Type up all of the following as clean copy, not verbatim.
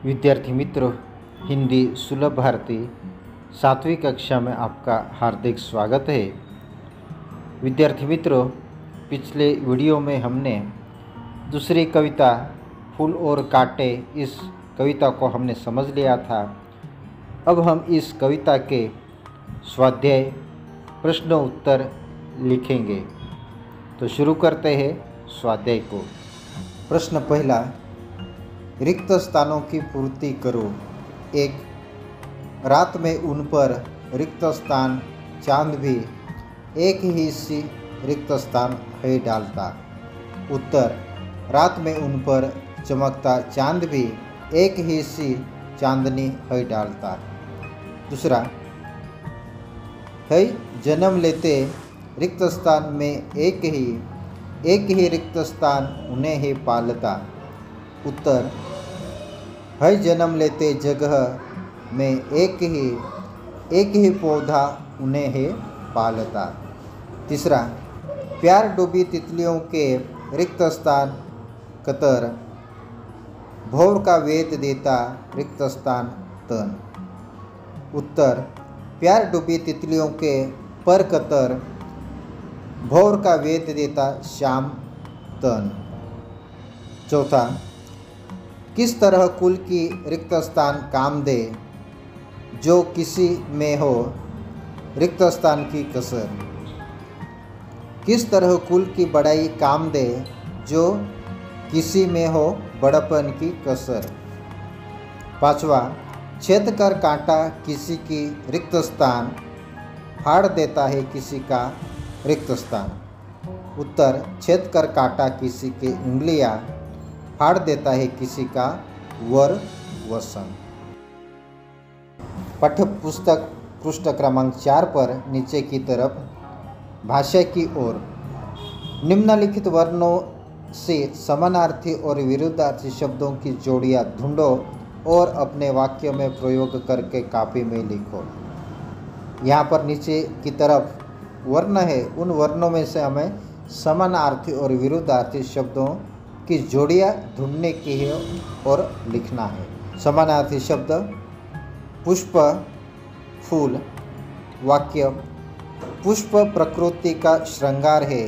विद्यार्थी मित्रों, हिंदी सुलभ भारती 7वीं कक्षा में आपका हार्दिक स्वागत है। विद्यार्थी मित्रों, पिछले वीडियो में हमने दूसरी कविता फूल और कांटे, इस कविता को हमने समझ लिया था। अब हम इस कविता के स्वाध्याय प्रश्न उत्तर लिखेंगे। तो शुरू करते हैं स्वाध्याय को। प्रश्न पहला, रिक्त स्थानों की पूर्ति करो। 1. रात में उन पर रिक्त स्थान चांद भी एक ही सी रिक्त स्थान है डालता। उत्तर, रात में उन पर चमकता चांद भी एक ही सी चांदनी है डालता। दूसरा, है जन्म लेते रिक्त स्थान में एक ही रिक्त स्थान उन्हें ही पालता। उत्तर, है जन्म लेते जगह में एक ही पौधा उन्हें ही पालता। तीसरा, प्यार डूबी तितलियों के रिक्त स्थान कतर, भौर का वेद देता रिक्त स्थान तन। उत्तर, प्यार डूबी तितलियों के पर कतर, भौर का वेद देता श्याम तन। चौथा, किस तरह कुल की रिक्त स्थान काम दे, जो किसी में हो रिक्त स्थान की कसर। किस तरह कुल की बड़ाई काम दे, जो किसी में हो बड़पन की कसर। पांचवा, छेद कर कांटा किसी की रिक्त स्थान, फाड़ देता है किसी का रिक्त स्थान। उत्तर, छेद कर कांटा किसी की उंगलियां, फाड़ देता है किसी का वर वसन। पाठ्य पुस्तक पृष्ठ क्रमांक 4 पर नीचे की तरफ भाषा की ओर निम्नलिखित वर्णों से समानार्थी और विरुद्धार्थी शब्दों की जोड़ियां ढूंढो और अपने वाक्य में प्रयोग करके कॉपी में लिखो। यहाँ पर नीचे की तरफ वर्ण है, उन वर्णों में से हमें समानार्थी और विरुद्धार्थी शब्दों की जोड़ियां ढूंढने की है और लिखना है। समानार्थी शब्द पुष्प, फूल। वाक्य, पुष्प प्रकृति का श्रृंगार है,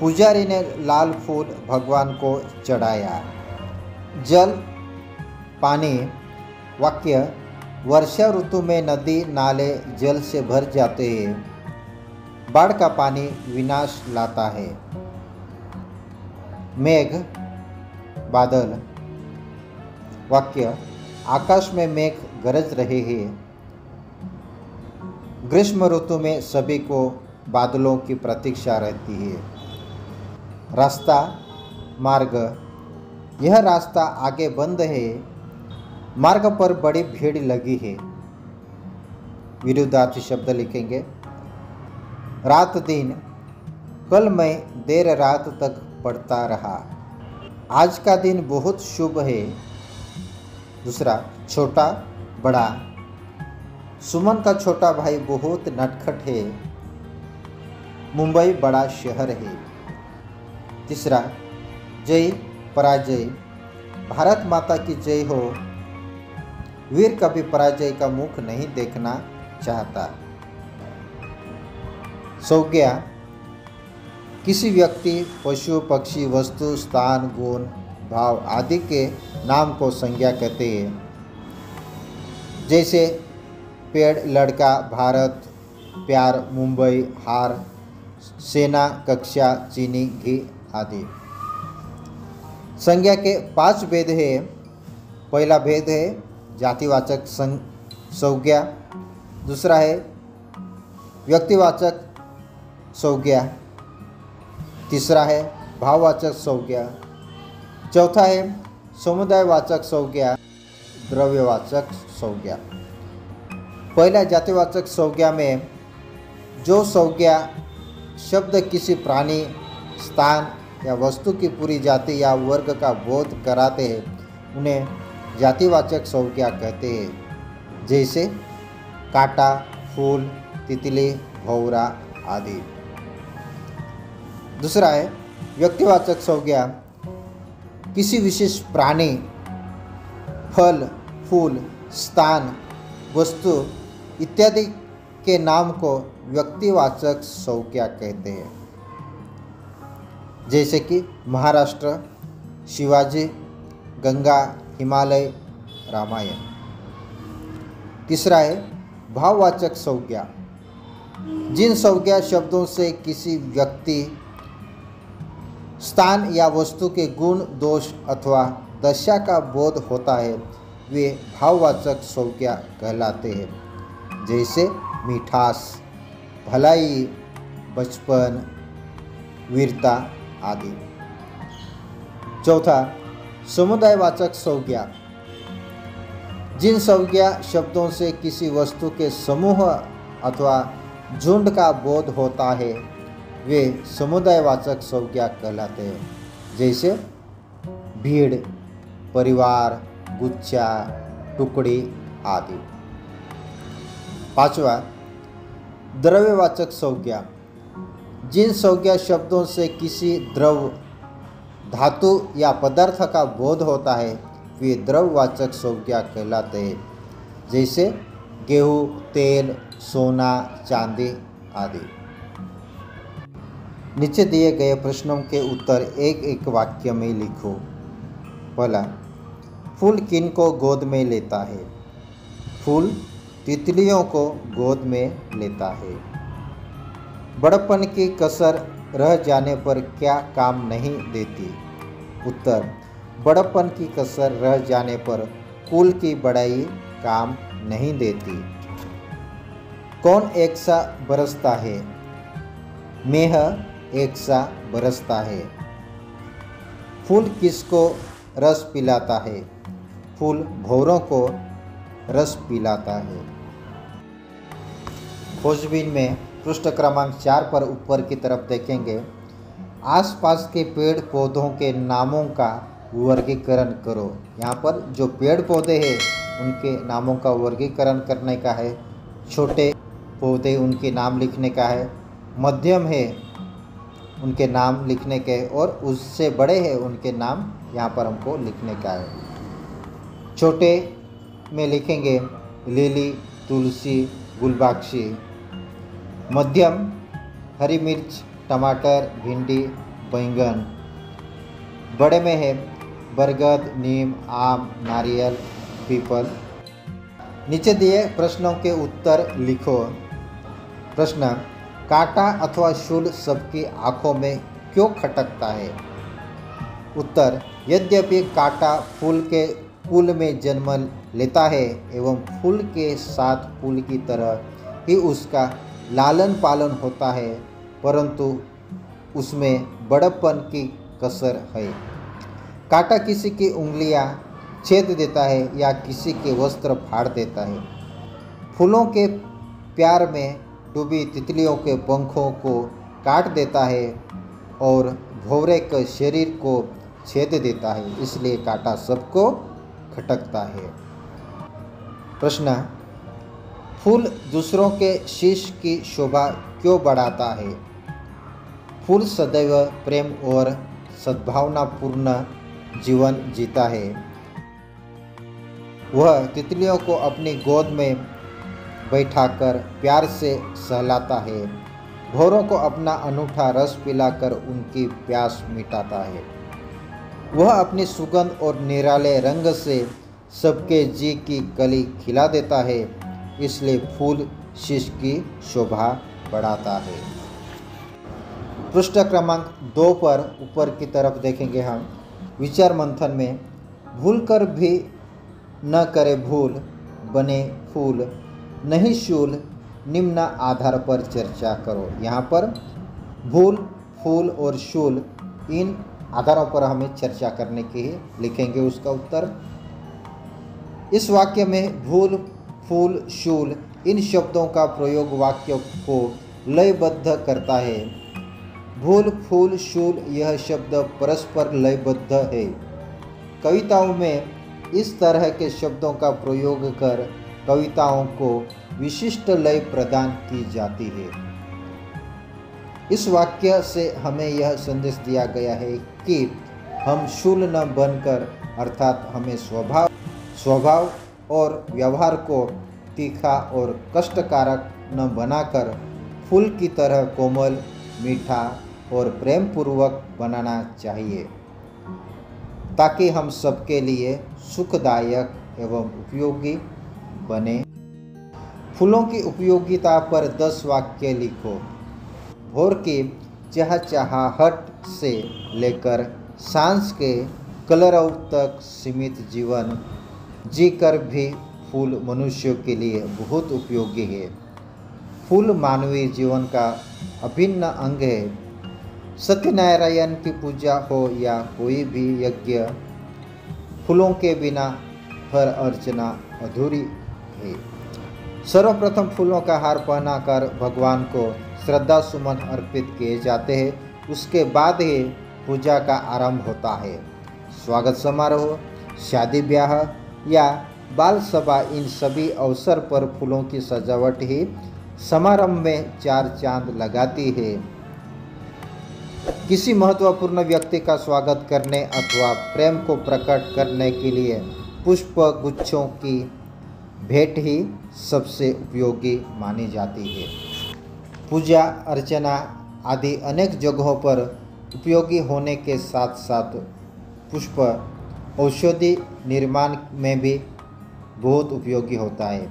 पुजारी ने लाल फूल भगवान को चढ़ाया। जल, पानी। वाक्य, वर्षा ऋतु में नदी नाले जल से भर जाते हैं, बाढ़ का पानी विनाश लाता है। मेघ, बादल। वाक्य, आकाश में मेघ गरज रहे हैं, ग्रीष्म ऋतु में सभी को बादलों की प्रतीक्षा रहती है। रास्ता, मार्ग। यह रास्ता आगे बंद है, मार्ग पर बड़ी भीड़ लगी है। विरुद्धार्थी शब्द लिखेंगे। रात दिन, कल मैं देर रात तक पढ़ता रहा, आज का दिन बहुत शुभ है। दूसरा, छोटा, बड़ा। सुमन का छोटा भाई बहुत नटखट है, मुंबई बड़ा शहर है। तीसरा, जय, पराजय। भारत माता की जय हो, वीर कभी पराजय का मुख नहीं देखना चाहता। संज्ञा, किसी व्यक्ति, पशु, पक्षी, वस्तु, स्थान, गुण, भाव आदि के नाम को संज्ञा कहते हैं। जैसे पेड़, लड़का, भारत, प्यार, मुंबई, हार, सेना, कक्षा, चीनी, घी आदि। संज्ञा के 5 भेद है। पहला भेद है जातिवाचक संज्ञा। दूसरा है व्यक्तिवाचक संज्ञा। तीसरा है भाववाचक संज्ञा। चौथा है समुदायवाचक संज्ञा, द्रव्यवाचक संज्ञा। पहला जातिवाचक संज्ञा में जो संज्ञा शब्द किसी प्राणी, स्थान या वस्तु की पूरी जाति या वर्ग का बोध कराते हैं, उन्हें जातिवाचक संज्ञा कहते हैं। जैसे कांटा, फूल, तितली, भौरा आदि। दूसरा है व्यक्तिवाचक संज्ञा। किसी विशेष प्राणी फल, फूल, स्थान, वस्तु इत्यादि के नाम को व्यक्तिवाचक संज्ञा कहते हैं, जैसे कि महाराष्ट्र, शिवाजी, गंगा, हिमालय, रामायण। तीसरा है भाववाचक संज्ञा। जिन संज्ञा शब्दों से किसी व्यक्ति, स्थान या वस्तु के गुण, दोष अथवा दशा का बोध होता है वे भाववाचक संज्ञा कहलाते हैं, जैसे मिठास, भलाई, बचपन, वीरता आदि। चौथा समुदायवाचक संज्ञा। जिन संज्ञा शब्दों से किसी वस्तु के समूह अथवा झुंड का बोध होता है वे समुदायवाचक संज्ञा कहलाते हैं, जैसे भीड़, परिवार, गुच्छा, टुकड़ी आदि। पांचवा द्रव्यवाचक संज्ञा। जिन संज्ञा शब्दों से किसी द्रव, धातु या पदार्थ का बोध होता है वे द्रव्यवाचक संज्ञा कहलाते हैं, जैसे गेहूँ, तेल, सोना, चांदी आदि। नीचे दिए गए प्रश्नों के उत्तर एक एक वाक्य में लिखो। पहला, फूल किन को गोद में लेता है? फूल तितलियों को गोद में लेता है। बड़प्पन की कसर रह जाने पर क्या काम नहीं देती? उत्तर, बड़प्पन की कसर रह जाने पर कुल की बड़ाई काम नहीं देती। कौन एक सा बरसता है? मेह एक सा बरसता है। फूल किसको रस पिलाता है? फूल भौरों को रस पिलाता है। खोजबीन में पृष्ठ क्रमांक 4 पर ऊपर की तरफ देखेंगे। आसपास के पेड़ पौधों के नामों का वर्गीकरण करो। यहाँ पर जो पेड़ पौधे हैं उनके नामों का वर्गीकरण करने का है। छोटे पौधे उनके नाम लिखने का है, मध्यम है उनके नाम लिखने के, और उससे बड़े हैं उनके नाम यहाँ पर हमको लिखने का है। छोटे में लिखेंगे लिली, तुलसी, गुलबख्शी। मध्यम हरी मिर्च, टमाटर, भिंडी, बैंगन। बड़े में है बरगद, नीम, आम, नारियल, पीपल। नीचे दिए प्रश्नों के उत्तर लिखो। प्रश्न, कांटा अथवा शूल सबकी आँखों में क्यों खटकता है? उत्तर, यद्यपि कांटा फूल के कुल में जन्म लेता है एवं फूल के साथ फूल की तरह ही उसका लालन पालन होता है, परंतु उसमें बड़प्पन की कसर है। कांटा किसी की उंगलियां छेद देता है या किसी के वस्त्र फाड़ देता है। फूलों के प्यार में डूबी तितलियों के पंखों को काट देता है और भौरे के शरीर को छेद देता है, इसलिए कांटा सबको खटकता है। प्रश्न, फूल दूसरों के शीश की शोभा क्यों बढ़ाता है? फूल सदैव प्रेम और सद्भावनापूर्ण जीवन जीता है। वह तितलियों को अपनी गोद में बैठाकर प्यार से सहलाता है, भौरों को अपना अनूठा रस पिलाकर उनकी प्यास मिटाता है। वह अपनी सुगंध और निराले रंग से सबके जी की कली खिला देता है, इसलिए फूल शीश की शोभा बढ़ाता है। पृष्ठ क्रमांक 2 पर ऊपर की तरफ देखेंगे हम। विचार मंथन में, भूलकर भी न करे भूल, बने फूल नहीं शूल, निम्न आधार पर चर्चा करो। यहाँ पर भूल, फूल और शूल, इन आधारों पर हमें चर्चा करने की है, लिखेंगे उसका उत्तर। इस वाक्य में भूल, फूल, शूल इन शब्दों का प्रयोग वाक्य को लयबद्ध करता है। भूल, फूल, शूल यह शब्द परस्पर लयबद्ध है। कविताओं में इस तरह के शब्दों का प्रयोग कर कविताओं को विशिष्ट लय प्रदान की जाती है। इस वाक्य से हमें यह संदेश दिया गया है कि हम शूल न बनकर, अर्थात हमें स्वभाव स्वभाव और व्यवहार को तीखा और कष्टकारक न बनाकर फूल की तरह कोमल, मीठा और प्रेम पूर्वक बनाना चाहिए, ताकि हम सबके लिए सुखदायक एवं उपयोगी बने। फूलों की उपयोगिता पर 10 वाक्य लिखो। भोर की चहचहाहट से लेकर सांझ के कलरव तक सीमित जीवन जीकर भी फूल मनुष्यों के लिए बहुत उपयोगी है। फूल मानवीय जीवन का अभिन्न अंग है। सत्यनारायण की पूजा हो या कोई भी यज्ञ, फूलों के बिना हर अर्चना अधूरी है। सर्वप्रथम फूलों का हार पहनाकर भगवान को श्रद्धा सुमन अर्पित किए जाते हैं। उसके बाद ही पूजा का आरंभ होता है। स्वागत समारोह, शादी ब्याह या बाल सभा, इन सभी अवसर पर फूलों की सजावट ही समारंभ में 4 चांद लगाती है। किसी महत्वपूर्ण व्यक्ति का स्वागत करने अथवा प्रेम को प्रकट करने के लिए पुष्प गुच्छों की भेंट ही सबसे उपयोगी मानी जाती है। पूजा अर्चना आदि अनेक जगहों पर उपयोगी होने के साथ साथ पुष्प औषधि निर्माण में भी बहुत उपयोगी होता है।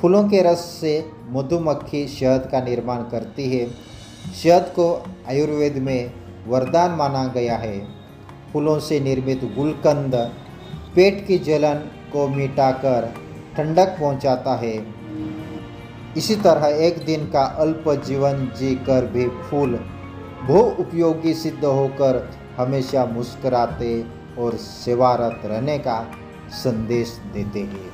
फूलों के रस से मधुमक्खी शहद का निर्माण करती है। शहद को आयुर्वेद में वरदान माना गया है। फूलों से निर्मित गुलकंद पेट की जलन को मिटाकर ठंडक पहुंचाता है। इसी तरह एक दिन का अल्प जीवन जीकर भी फूल बहु उपयोगी सिद्ध होकर हमेशा मुस्कुराते और सेवारत रहने का संदेश देते हैं।